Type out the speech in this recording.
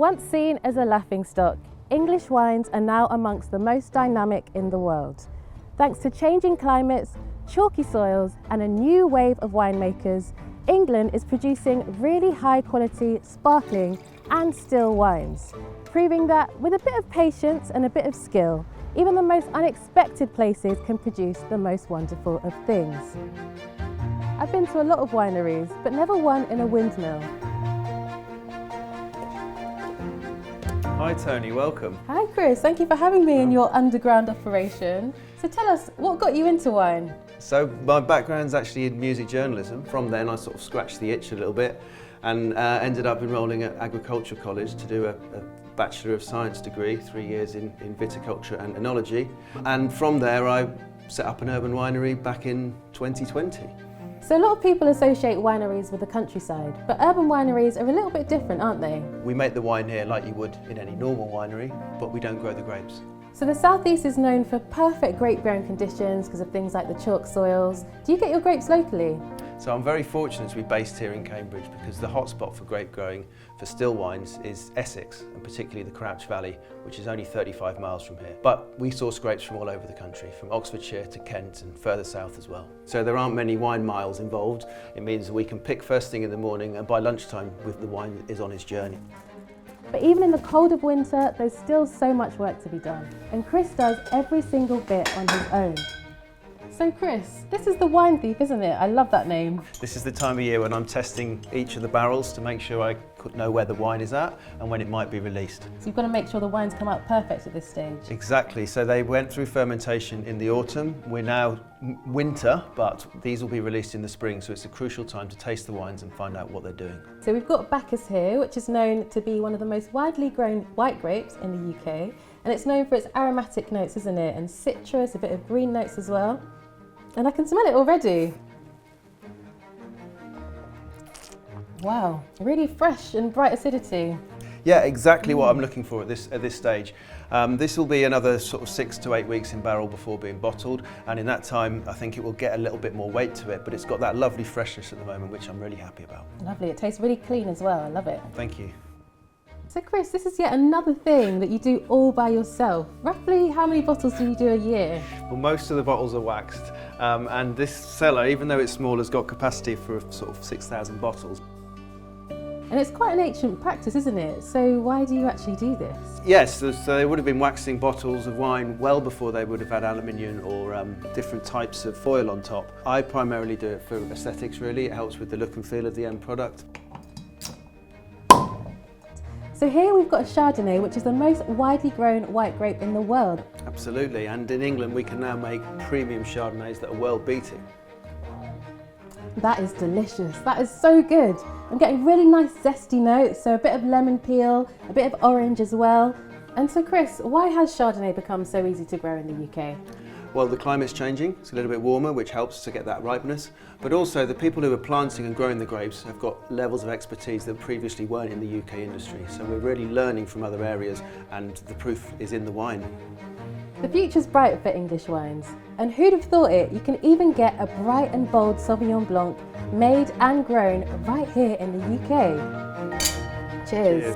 Once seen as a laughingstock, English wines are now amongst the most dynamic in the world. Thanks to changing climates, chalky soils and a new wave of winemakers, England is producing really high quality, sparkling and still wines, proving that with a bit of patience and a bit of skill, even the most unexpected places can produce the most wonderful of things. I've been to a lot of wineries, but never one in a windmill. Hi Tony, welcome. Hi Chris, thank you for having me in your underground operation. So tell us, what got you into wine? So my background's actually in music journalism. From then I sort of scratched the itch a little bit and ended up enrolling at Agriculture College to do a Bachelor of Science degree, 3 years in viticulture and enology. And from there I set up an urban winery back in 2020. So a lot of people associate wineries with the countryside, but urban wineries are a little bit different, aren't they? We make the wine here like you would in any normal winery, but we don't grow the grapes. So the southeast is known for perfect grape growing conditions because of things like the chalk soils. Do you get your grapes locally? So I'm very fortunate to be based here in Cambridge because the hotspot for grape growing for still wines is Essex, and particularly the Crouch Valley, which is only 35 miles from here. But we source grapes from all over the country, from Oxfordshire to Kent and further south as well. So there aren't many wine miles involved. It means that we can pick first thing in the morning and by lunchtime the wine is on its journey. But even in the cold of winter, there's still so much work to be done. And Chris does every single bit on his own. So Chris, this is the wine thief, isn't it? I love that name. This is the time of year when I'm testing each of the barrels to make sure I could know where the wine is at and when it might be released. So you've got to make sure the wines come out perfect at this stage. Exactly, so they went through fermentation in the autumn. We're now winter, but these will be released in the spring, so it's a crucial time to taste the wines and find out what they're doing. So we've got Bacchus here, which is known to be one of the most widely grown white grapes in the UK. And it's known for its aromatic notes, isn't it? And citrus, a bit of green notes as well. And I can smell it already. Wow, really fresh and bright acidity. Yeah, exactly what I'm looking for at this stage. This will be another sort of 6 to 8 weeks in barrel before being bottled, and in that time I think it will get a little bit more weight to it, but it's got that lovely freshness at the moment, which I'm really happy about. Lovely, it tastes really clean as well, I love it. Thank you. So Chris, this is yet another thing that you do all by yourself. Roughly how many bottles do you do a year? Well, most of the bottles are waxed, and this cellar, even though it's small, has got capacity for sort of 6,000 bottles. And it's quite an ancient practice, isn't it? So why do you actually do this? Yes, so they would have been waxing bottles of wine well before they would have had aluminium or different types of foil on top. I primarily do it for aesthetics, really. It helps with the look and feel of the end product. So here we've got a Chardonnay, which is the most widely grown white grape in the world. Absolutely, and in England we can now make premium Chardonnays that are world beating. That is delicious, that is so good. I'm getting really nice zesty notes, so a bit of lemon peel, a bit of orange as well. And so Chris, why has Chardonnay become so easy to grow in the UK? Well, the climate's changing, it's a little bit warmer, which helps to get that ripeness, but also the people who are planting and growing the grapes have got levels of expertise that previously weren't in the UK industry, so we're really learning from other areas, and the proof is in the wine. The future's bright for English wines, and who'd have thought it, you can even get a bright and bold Sauvignon Blanc made and grown right here in the UK. Cheers.